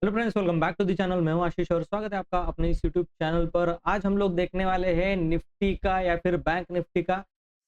Hello friends, welcome back to the channel. मैं हूं आशीष और स्वागत है आपका अपने इस यूट्यूब चैनल पर। आज हम लोग देखने वाले हैं निफ्टी का या फिर बैंक निफ्टी का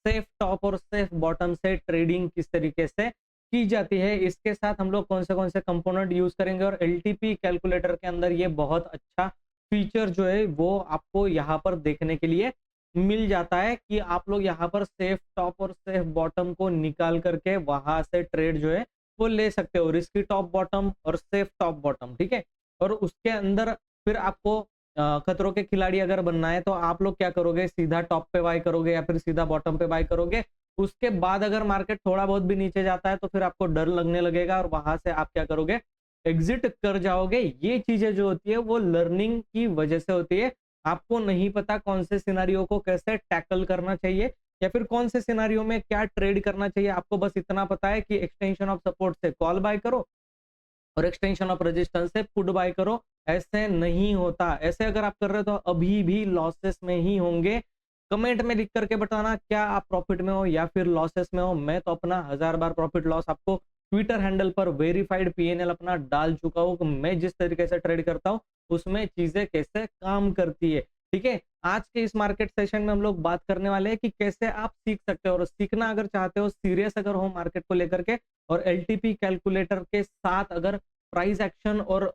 सेफ टॉप और सेफ बॉटम से ट्रेडिंग किस तरीके से की जाती है। इसके साथ हम लोग कौन से कंपोनेंट यूज करेंगे और एलटीपी कैलकुलेटर के अंदर ये बहुत अच्छा फीचर जो है वो आपको यहाँ पर देखने के लिए मिल जाता है कि आप लोग यहाँ पर सेफ टॉप और सेफ बॉटम को निकाल करके वहां से ट्रेड जो है वो ले सकते हो। रिस्की टॉप बॉटम और सेफ टॉप बॉटम, ठीक है। और उसके अंदर फिर आपको खतरों के खिलाड़ी अगर बनना है तो आप लोग क्या करोगे, सीधा टॉप पे बाय करोगे या फिर सीधा बॉटम पे बाय करोगे। उसके बाद अगर मार्केट थोड़ा बहुत भी नीचे जाता है तो फिर आपको डर लगने लगेगा और वहां से आप क्या करोगे, एग्जिट कर जाओगे। ये चीजें जो होती है वो लर्निंग की वजह से होती है। आपको नहीं पता कौन से सिनारियो को कैसे टैकल करना चाहिए या फिर कौन से सिनारियो में क्या ट्रेड करना चाहिए। आपको बस इतना पता है कि एक्सटेंशन ऑफ सपोर्ट से कॉल बाय करो और एक्सटेंशन ऑफ रेजिस्टेंस से पुट बाय करो। ऐसे नहीं होता। ऐसे अगर आप कर रहे हो तो अभी भी लॉसेस में ही होंगे। कमेंट में लिख करके बताना क्या आप प्रॉफिट में हो या फिर लॉसेस में हो। मैं तो अपना 1000 बार प्रॉफिट लॉस आपको ट्विटर हैंडल पर वेरीफाइड पीएनएल अपना डाल चुका हूं कि मैं जिस तरीके से ट्रेड करता हूं उसमें चीजें कैसे काम करती है, ठीक है। आज के इस मार्केट सेशन में हम लोग बात करने वाले हैं कि कैसे आप सीख सकते हो। और सीखना अगर चाहते हो, सीरियस अगर हो मार्केट को लेकर के और एलटीपी कैलकुलेटर के साथ अगर प्राइस एक्शन और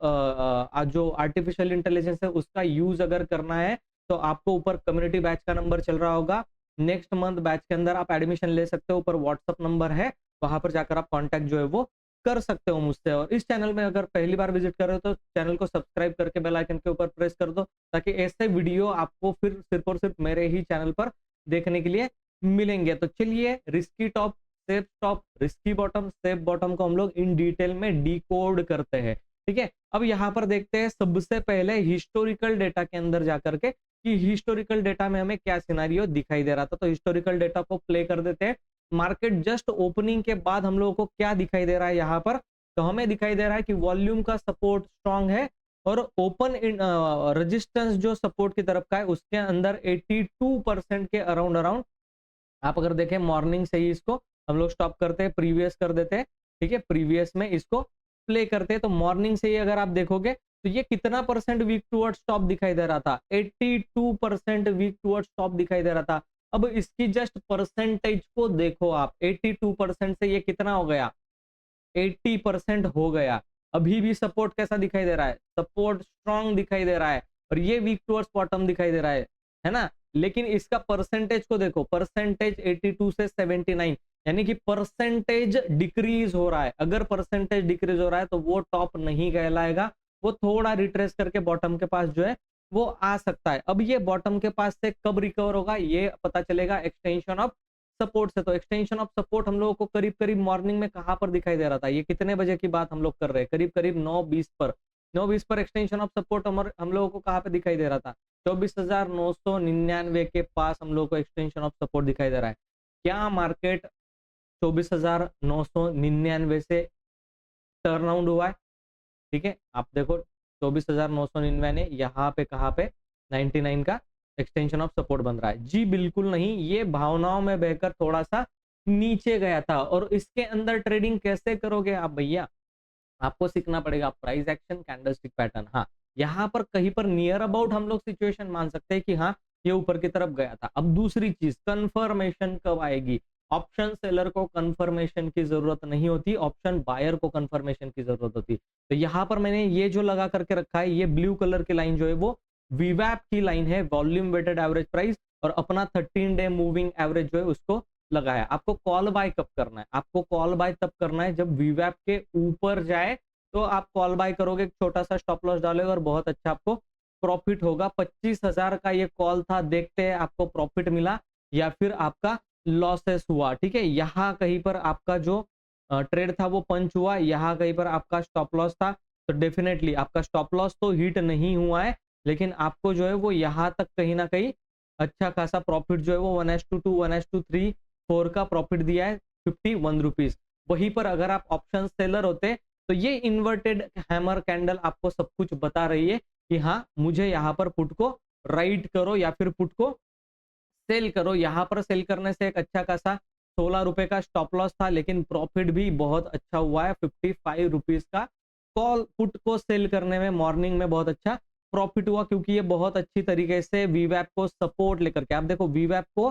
जो आर्टिफिशियल इंटेलिजेंस है उसका यूज अगर करना है तो आपको ऊपर कम्युनिटी बैच का नंबर चल रहा होगा। नेक्स्ट मंथ बैच के अंदर आप एडमिशन ले सकते हो। ऊपर व्हाट्सअप नंबर है, वहां पर जाकर आप कांटेक्ट जो है वो कर सकते हो मुझसे। और इस चैनल में अगर पहली बार विजिट कर रहे हो तो चैनल को सब्सक्राइब करके बेल आइकन के ऊपर प्रेस कर दो ताकि ऐसे वीडियो आपको फिर सिर्फ और सिर्फ मेरे ही चैनल पर देखने के लिए मिलेंगे। तो चलिए, risky top, safe top, risky bottom, safe bottom को हम लोग इन डिटेल में डिकोड करते हैं, ठीक है। अब यहाँ पर देखते हैं सबसे पहले हिस्टोरिकल डेटा के अंदर जाकर के कि हिस्टोरिकल डेटा में हमें क्या सिनारियो दिखाई दे रहा था। तो हिस्टोरिकल डेटा को प्ले कर देते हैं। मार्केट जस्ट ओपनिंग के बाद हम लोगों को क्या दिखाई दे रहा है यहाँ पर, तो हमें दिखाई दे रहा है कि वॉल्यूम का सपोर्ट स्ट्रांग है और ओपन रेजिस्टेंस जो सपोर्ट की तरफ का है उसके अंदर 82% के अराउंड अराउंड आप अगर देखें मॉर्निंग से ही इसको हम लोग स्टॉप करते हैं, प्रीवियस कर देते हैं, ठीक है। प्रीवियस में इसको प्ले करते हैं तो मॉर्निंग से ही अगर आप देखोगे तो ये कितना परसेंट वीक टुवर्ड स्टॉप दिखाई दे रहा था, 82% वीक टुवर्ड स्टॉप दिखाई दे रहा था। अब इसकी जस्ट परसेंटेज को देखो आप, 82% से ये कितना हो गया, 80% हो गया। अभी भी सपोर्ट कैसा दिखाई दे रहा है, सपोर्ट स्ट्रांग दिखाई दे रहा है और ये वीक टुवर्ड्स बॉटम दिखाई दे रहा है ना। लेकिन इसका परसेंटेज को देखो, परसेंटेज 82 से 79, यानी कि परसेंटेज डिक्रीज हो रहा है। अगर परसेंटेज डिक्रीज हो रहा है तो वो टॉप नहीं कहलाएगा, वो थोड़ा रिट्रेस करके बॉटम के पास जो है वो आ सकता है। अब ये बॉटम के पास से कब रिकवर होगा ये पता चलेगा एक्सटेंशन ऑफ सपोर्ट से। तो एक्सटेंशन ऑफ सपोर्ट हम लोगों को करीब करीब मॉर्निंग में कहां पर दिखाई दे रहा था, ये कितने बजे की बात हम लोग कर रहे हैं, करीब करीब 9:20 पर। 9:20 पर एक्सटेंशन ऑफ सपोर्ट हम लोगों को कहां पे दिखाई दे रहा था, 24,999 के पास हम लोगों को एक्सटेंशन ऑफ सपोर्ट दिखाई दे रहा है। क्या मार्केट 24,999 से टर्न अराउंड हुआ है, ठीक है। आप देखो 24,999 ने यहाँ पे कहाँ पे 99 का एक्सटेंशन ऑफ सपोर्ट बन रहा है। जी बिल्कुल नहीं, ये भावनाओं में बहकर थोड़ा सा नीचे गया था। और इसके अंदर ट्रेडिंग कैसे करोगे आप भैया, आपको सीखना पड़ेगा प्राइस एक्शन, कैंडलस्टिक पैटर्न। हाँ, यहाँ पर कहीं पर नियर अबाउट हम लोग सिचुएशन मान सकते हैं कि हाँ ये ऊपर की तरफ गया था। अब दूसरी चीज, कंफर्मेशन कब आएगी। ऑप्शन सेलर को कंफर्मेशन की जरूरत नहीं होती, ऑप्शन बायर को कंफर्मेशन की जरूरत होती। तो यहाँ पर मैंने ये जो लगा करके रखा है, ये ब्लू कलर की लाइन जो है वो वीवैप की लाइन है, वॉल्यूम वेटेड एवरेज प्राइस, और अपना 13 डे मूविंग एवरेज जो है उसको लगाया। आपको कॉल बाय कब करना है, आपको कॉल बाय तब करना है जब वीवैप के ऊपर जाए तो आप कॉल बाय करोगे, छोटा सा स्टॉप लॉस डालोगे और बहुत अच्छा आपको प्रॉफिट होगा। 25,000 का ये कॉल था, देखते हैं आपको प्रॉफिट मिला या फिर आपका लॉसेस हुआ, ठीक है। यहाँ कहीं पर आपका जो ट्रेड था वो पंच हुआ, यहाँ कहीं पर आपका स्टॉप लॉस था, तो डेफिनेटली आपका स्टॉप लॉस तो हिट नहीं हुआ है, लेकिन आपको जो है वो यहाँ तक कहीं ना कहीं अच्छा खासा प्रॉफिट जो है वो 1:2, 1:3, 4 का प्रॉफिट दिया है, 51 रुपीज। वहीं पर अगर आप ऑप्शन सेलर होते तो ये इन्वर्टेड हैमर कैंडल आपको सब कुछ बता रही है कि हाँ मुझे यहाँ पर पुट को राइट करो या फिर पुट को सेल करो। यहाँ पर सेल करने से एक अच्छा खासा 16 रुपए का स्टॉप लॉस था, लेकिन प्रॉफिट भी बहुत अच्छा हुआ है, 55 रुपीज का कॉल पुट को सेल करने में मॉर्निंग में बहुत अच्छा प्रॉफिट हुआ, क्योंकि ये बहुत अच्छी तरीके से वीवैप को सपोर्ट लेकर के, आप देखो वीवैप को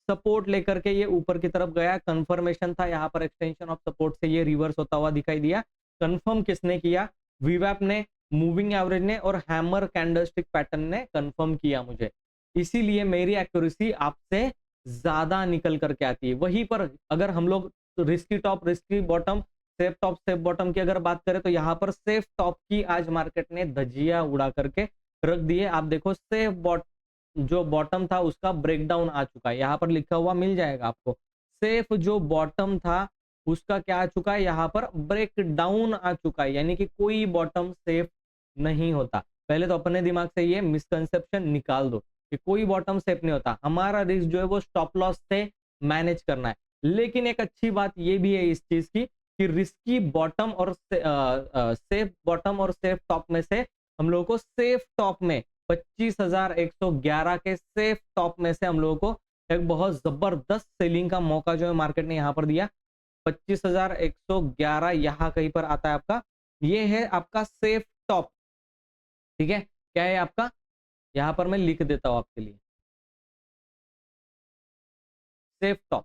सपोर्ट लेकर के ये ऊपर की तरफ गया, कंफर्मेशन था यहाँ पर, एक्सटेंशन ऑफ सपोर्ट से ये रिवर्स होता हुआ दिखाई दिया। कंफर्म किसने किया? वीवैप ने, मूविंग एवरेज ने और हैमर कैंडलस्टिक पैटर्न ने कंफर्म किया मुझे। इसीलिए मेरी एक्यूरेसी आपसे ज्यादा निकल करके आती है। वहीं पर अगर हम लोग risky top, risky bottom, safe top, safe bottom की अगर बात करें तो यहाँ पर सेफ टॉप की आज मार्केट ने धजिया उड़ा करके रख दिए। आप देखो सेफ जो बॉटम था उसका ब्रेकडाउन आ चुका है, यहाँ पर लिखा हुआ मिल जाएगा आपको। सेफ जो बॉटम था उसका क्या आ चुका है, यहाँ पर ब्रेक डाउन आ चुका है, यानी कि कोई बॉटम सेफ नहीं होता। पहले तो अपने दिमाग से ये मिसकंसेप्शन निकाल दो कि कोई बॉटम सेफ नहीं होता। हमारा रिस्क जो है वो स्टॉप लॉस से मैनेज करना है। लेकिन एक अच्छी बात ये भी है इस चीज की कि रिस्की बॉटम और सेफ बॉटम और सेफ टॉप में से हम लोगों को सेफ टॉप में 25,111 के सेफ टॉप में से हम लोगों को एक बहुत जबरदस्त सेलिंग का मौका जो है मार्केट ने यहाँ पर दिया। 25,111 यहाँ कहीं पर आता है आपका, ये है आपका सेफ टॉप। ठीक है, क्या है आपका, यहां पर मैं लिख देता हूं आपके लिए, सेफ टॉप।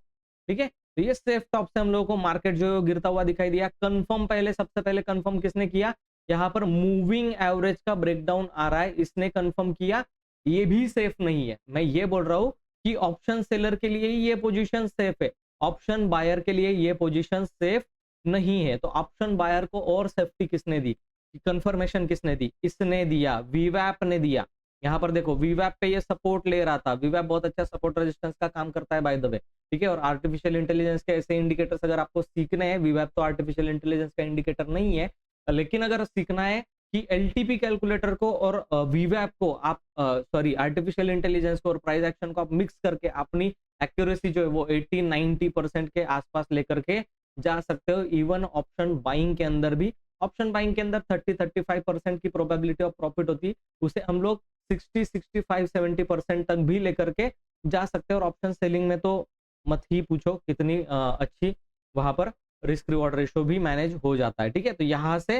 ठीक है, तो ये सेफ टॉप से हम लोगों को मार्केट जो है गिरता हुआ दिखाई दिया। कंफर्म पहले, सबसे पहले कंफर्म किसने किया, यहाँ पर मूविंग एवरेज का ब्रेकडाउन आ रहा है, इसने कंफर्म किया। ये भी सेफ नहीं है, मैं ये बोल रहा हूं कि ऑप्शन सेलर के लिए ये पोजीशन सेफ है, ऑप्शन बायर के लिए ये पोजीशन सेफ नहीं है। तो ऑप्शन बायर को और सेफ्टी किसने दी, कंफर्मेशन किसने दी, इसने दिया, वीवैप ने दिया। यहाँ पर देखो वीवैप पे ये सपोर्ट ले रहा था, वीवैप बहुत अच्छा सपोर्ट रेजिस्टेंस का काम करता है बाय द वे। ठीक है, और आर्टिफिशियल इंटेलिजेंस के ऐसे इंडिकेटर्स अगर आपको सीखने हैं, वीवैप तो आर्टिफिशियल इंटेलिजेंस का इंडिकेटर नहीं है, लेकिन अगर सीखना है कि एलटीपी कैलकुलेटर को और वीवैप को आप सॉरी आर्टिफिशियल इंटेलिजेंस को और प्राइस एक्शन को आप मिक्स करके अपनी एक्यूरेसी जो है वो 80-90% के आसपास लेकर के जा सकते हो। इवन ऑप्शन बाइंग के अंदर भी, ऑप्शन बाइंग के अंदर 30-35% की प्रोबेबिलिटी ऑफ प्रॉफिट होती है, उसे हम लोग 60-65-70% तक भी लेकर के जा सकते हैं। और ऑप्शन सेलिंग में तो मत ही पूछो कितनी अच्छी वहां पर रिस्क रिवॉर्ड रेशो भी मैनेज हो जाता है। ठीक है, तो यहां से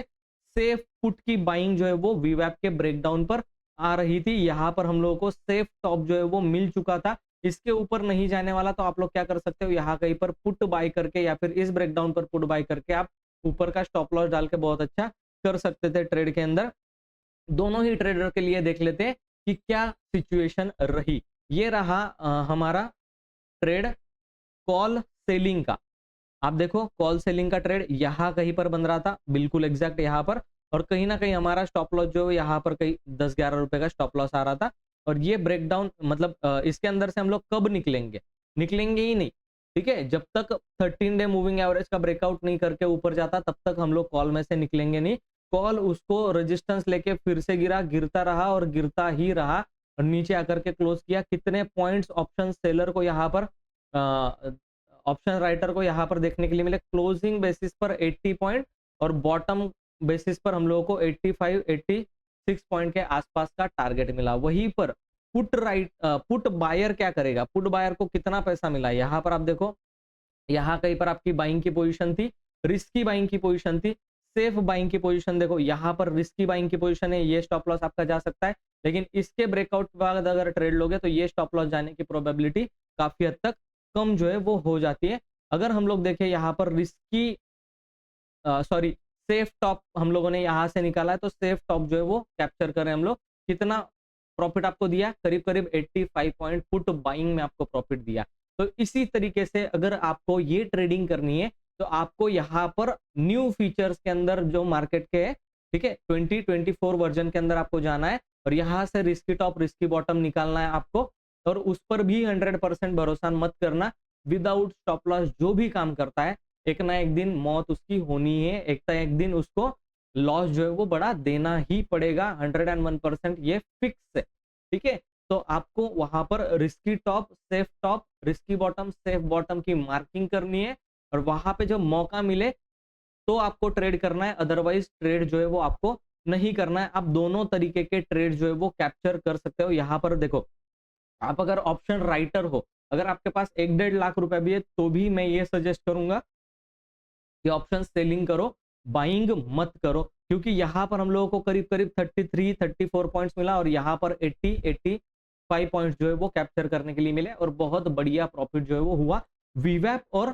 सेफ पुट की बाइंग जो है वो वीवैप के ब्रेकडाउन पर आ रही थी। यहाँ पर हम लोगों को सेफ टॉप जो है वो मिल चुका था, इसके ऊपर नहीं जाने वाला। तो आप लोग क्या कर सकते हो, यहाँ कहीं पर पुट बाय करके या फिर इस ब्रेकडाउन पर पुट बाय करके आप ऊपर का स्टॉप लॉस डाल के बहुत अच्छा कर सकते थे ट्रेड के अंदर। दोनों ही ट्रेडर के लिए देख लेते हैं कि क्या सिचुएशन रही। ये रहा हमारा ट्रेड कॉल सेलिंग का। आप देखो कॉल सेलिंग का ट्रेड यहाँ कहीं पर बन रहा था, बिल्कुल एग्जैक्ट यहाँ पर, और कहीं ना कहीं हमारा स्टॉप लॉस जो यहाँ पर कहीं 10-11 रुपए का स्टॉप लॉस आ रहा था। और ये ब्रेकडाउन मतलब इसके अंदर से हम लोग कब निकलेंगे, निकलेंगे ही नहीं। ठीक है, जब तक 13 डे मूविंग एवरेज का ब्रेकआउट नहीं करके ऊपर जाता तब तक हम लोग कॉल में से निकलेंगे नहीं। कॉल उसको रेजिस्टेंस लेके फिर से गिरा, गिरता रहा और गिरता ही रहा और नीचे आकर के क्लोज किया। कितने पॉइंट्स ऑप्शन सेलर को यहाँ पर ऑप्शन राइटर को यहाँ पर देखने के लिए मिले, क्लोजिंग बेसिस पर 80 पॉइंट और बॉटम बेसिस पर हम लोगों को 85-86 पॉइंट के आसपास का टारगेट मिला। वहीं पर पुट बायर क्या करेगा, पुट बायर को कितना पैसा मिला, यहाँ पर आप देखो, यहाँ कहीं पर आपकी बाइंग की पोजीशन थी, रिस्की बाइंग की पोजीशन थी, सेफ बाइंग की पोजीशन देखो, यहाँ पर रिस्की बाइंग की पोजीशन है, ये स्टॉप लॉस आपका जा सकता है। लेकिन इसके ब्रेकआउट के बाद अगर ट्रेड लोगे तो ये स्टॉप लॉस जाने की प्रोबेबिलिटी काफी हद तक कम जो है वो हो जाती है। अगर हम लोग देखें यहाँ पर रिस्की सॉरी सेफ टॉप हम लोगों ने यहाँ से निकाला है, तो सेफ टॉप जो है वो कैप्चर करें हम लोग, कितना प्रॉफिट आपको दिया, करीब करीब 85 पॉइंट पुट बाइंग में आपको प्रॉफिट दिया। तो इसी तरीके से अगर आपको ये ट्रेडिंग करनी है तो आपको यहाँ पर न्यू फीचर्स के अंदर जो मार्केट के है, ठीक है, 2024 वर्जन के अंदर आपको जाना है और यहाँ से रिस्की टॉप रिस्की बॉटम निकालना है आपको। और उस पर भी 100% भरोसा मत करना, विदाउट स्टॉप लॉस जो भी काम करता है एक ना एक दिन मौत उसकी होनी है, एक ना एक दिन उसको लॉस जो है वो बड़ा देना ही पड़ेगा, 101% ये फिक्स है। ठीक है, तो आपको वहां पर risky top risky bottom safe bottom की मार्किंग करनी है और वहां पे जब मौका मिले तो आपको ट्रेड करना है, अदरवाइज ट्रेड जो है वो आपको नहीं करना है। आप दोनों तरीके के ट्रेड जो है वो कैप्चर कर सकते हो। यहाँ पर देखो, आप अगर ऑप्शन राइटर हो, अगर आपके पास 1-1.5 लाख रुपए भी है तो भी मैं ये सजेस्ट करूंगा कि ऑप्शन सेलिंग करो, बाइंग मत करो, क्योंकि यहाँ पर हम लोगों को करीब करीब 33-34 पॉइंट्स मिला और यहाँ पर 80-85 पॉइंट्स जो है वो कैप्चर करने के लिए मिले और बहुत बढ़िया प्रॉफिट जो है वो हुआ वीवैप और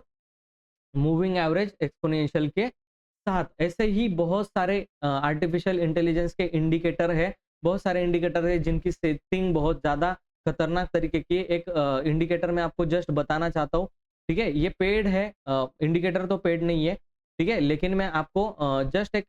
मूविंग एवरेज एक्सपोनेंशियल के साथ। ऐसे ही बहुत सारे आर्टिफिशियल इंटेलिजेंस के इंडिकेटर है, बहुत सारे इंडिकेटर है जिनकी सेटिंग बहुत ज्यादा खतरनाक तरीके की। एक इंडिकेटर मैं आपको जस्ट बताना चाहता हूँ, ठीक है, ये पेड है, इंडिकेटर तो पेड नहीं है, ठीक है, लेकिन मैं आपको जस्ट एक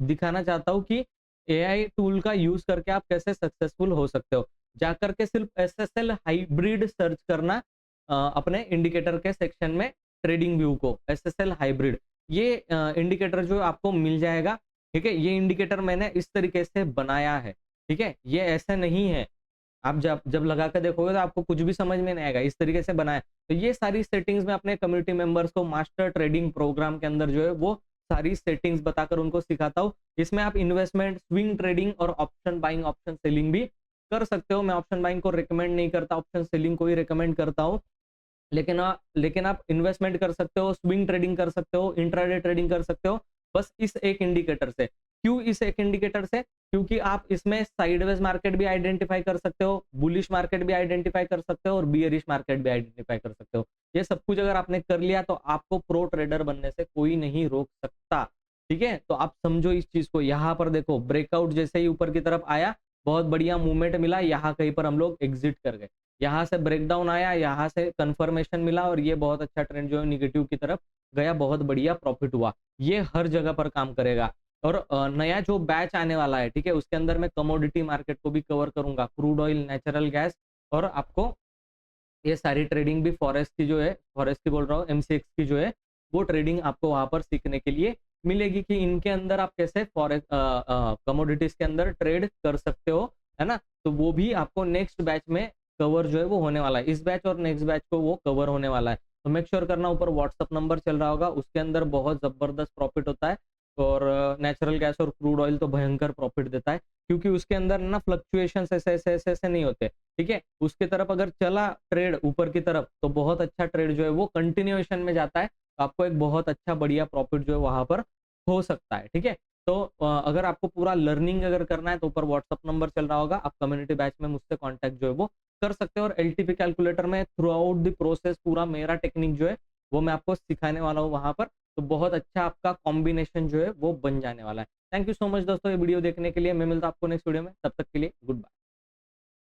दिखाना चाहता हूँ कि एआई टूल का यूज करके आप कैसे सक्सेसफुल हो सकते हो। जाकर के सिर्फ एसएसएल हाइब्रिड सर्च करना अपने इंडिकेटर के सेक्शन में, ट्रेडिंग व्यू को एसएसएल हाइब्रिड, ये इंडिकेटर जो आपको मिल जाएगा, ठीक है। ये इंडिकेटर मैंने इस तरीके से बनाया है, ठीक है, ये ऐसे नहीं है, आप जब जब लगा कर देखोगे तो आपको कुछ भी समझ में नहीं आएगा, इस तरीके से बनाया। तो ये सारी सेटिंग्स मैं अपने कम्युनिटी मेंबर्स को मास्टर ट्रेडिंग प्रोग्राम के अंदर जो है वो सारी सेटिंग्स बताकर उनको सिखाता हूँ। इसमें आप इन्वेस्टमेंट, स्विंग ट्रेडिंग और ऑप्शन बाइंग, ऑप्शन सेलिंग भी कर सकते हो। मैं ऑप्शन बाइंग को रिकमेंड नहीं करता, ऑप्शन सेलिंग को ही रिकमेंड करता हूँ। लेकिन आप इन्वेस्टमेंट कर सकते हो, स्विंग ट्रेडिंग कर सकते हो, इंट्राडे ट्रेडिंग कर सकते हो, बस इस एक इंडिकेटर से। क्यों इस एक इंडिकेटर से? क्योंकि आप इसमें साइडवेज मार्केट भी आइडेंटिफाई कर सकते हो, बुलिश मार्केट भी आइडेंटिफाई कर सकते हो और बियरिश मार्केट भी आइडेंटिफाई कर सकते हो। ये सब कुछ अगर आपने कर लिया तो आपको प्रो ट्रेडर बनने से कोई नहीं रोक सकता, ठीक है। तो आप समझो इस चीज को। यहाँ पर देखो ब्रेकआउट जैसे ही ऊपर की तरफ आया, बहुत बढ़िया मूवमेंट मिला, यहाँ कहीं पर हम लोग एग्जिट कर गए, यहाँ से ब्रेकडाउन आया, यहाँ से कंफर्मेशन मिला और ये बहुत अच्छा ट्रेंड जो है निगेटिव की तरफ गया, बहुत बढ़िया प्रॉफिट हुआ। ये हर जगह पर काम करेगा। और नया जो बैच आने वाला है, ठीक है, उसके अंदर मैं कमोडिटी मार्केट को भी कवर करूंगा, क्रूड ऑयल, नेचुरल गैस, और आपको ये सारी ट्रेडिंग भी फॉरेक्स की जो है, फॉरेक्स की बोल रहा हूँ, एमसीएक्स की जो है वो ट्रेडिंग आपको वहां पर सीखने के लिए मिलेगी कि इनके अंदर आप कैसे फॉरेक्स कमोडिटीज के अंदर ट्रेड कर सकते हो, है ना। तो वो भी आपको नेक्स्ट बैच में कवर जो है वो होने वाला है, इस बैच और नेक्स्ट बैच को वो कवर होने वाला है। तो मेक श्योर करना, ऊपर व्हाट्सअप नंबर चल रहा होगा, उसके अंदर बहुत जबरदस्त प्रॉफिट होता है। और नेचुरल गैस और क्रूड ऑयल तो भयंकर प्रॉफिट देता है, क्योंकि उसके अंदर ना फ्लक्चुएशन ऐसे ऐसे ऐसे ऐसे नहीं होते, ठीक है। उसके तरफ अगर चला ट्रेड ऊपर की तरफ तो बहुत अच्छा ट्रेड जो है वो कंटिन्यूएशन में जाता है, तो आपको एक बहुत अच्छा बढ़िया प्रॉफिट जो है वहां पर हो सकता है, ठीक है। तो अगर आपको पूरा लर्निंग अगर करना है तो ऊपर व्हाट्सअप नंबर चल रहा होगा, आप कम्युनिटी बैच में मुझसे कॉन्टैक्ट जो है वो कर सकते हो। और एलटीपी कैलकुलेटर में थ्रू आउट द प्रोसेस पूरा मेरा टेक्निक जो है वो मैं आपको सिखाने वाला हूँ वहां पर। तो बहुत अच्छा आपका कॉम्बिनेशन जो है वो बन जाने वाला है। थैंक यू सो मच दोस्तों ये वीडियो देखने के लिए। मैं मिलता हूं आपको नेक्स्ट वीडियो में, तब तक के लिए गुड बाय।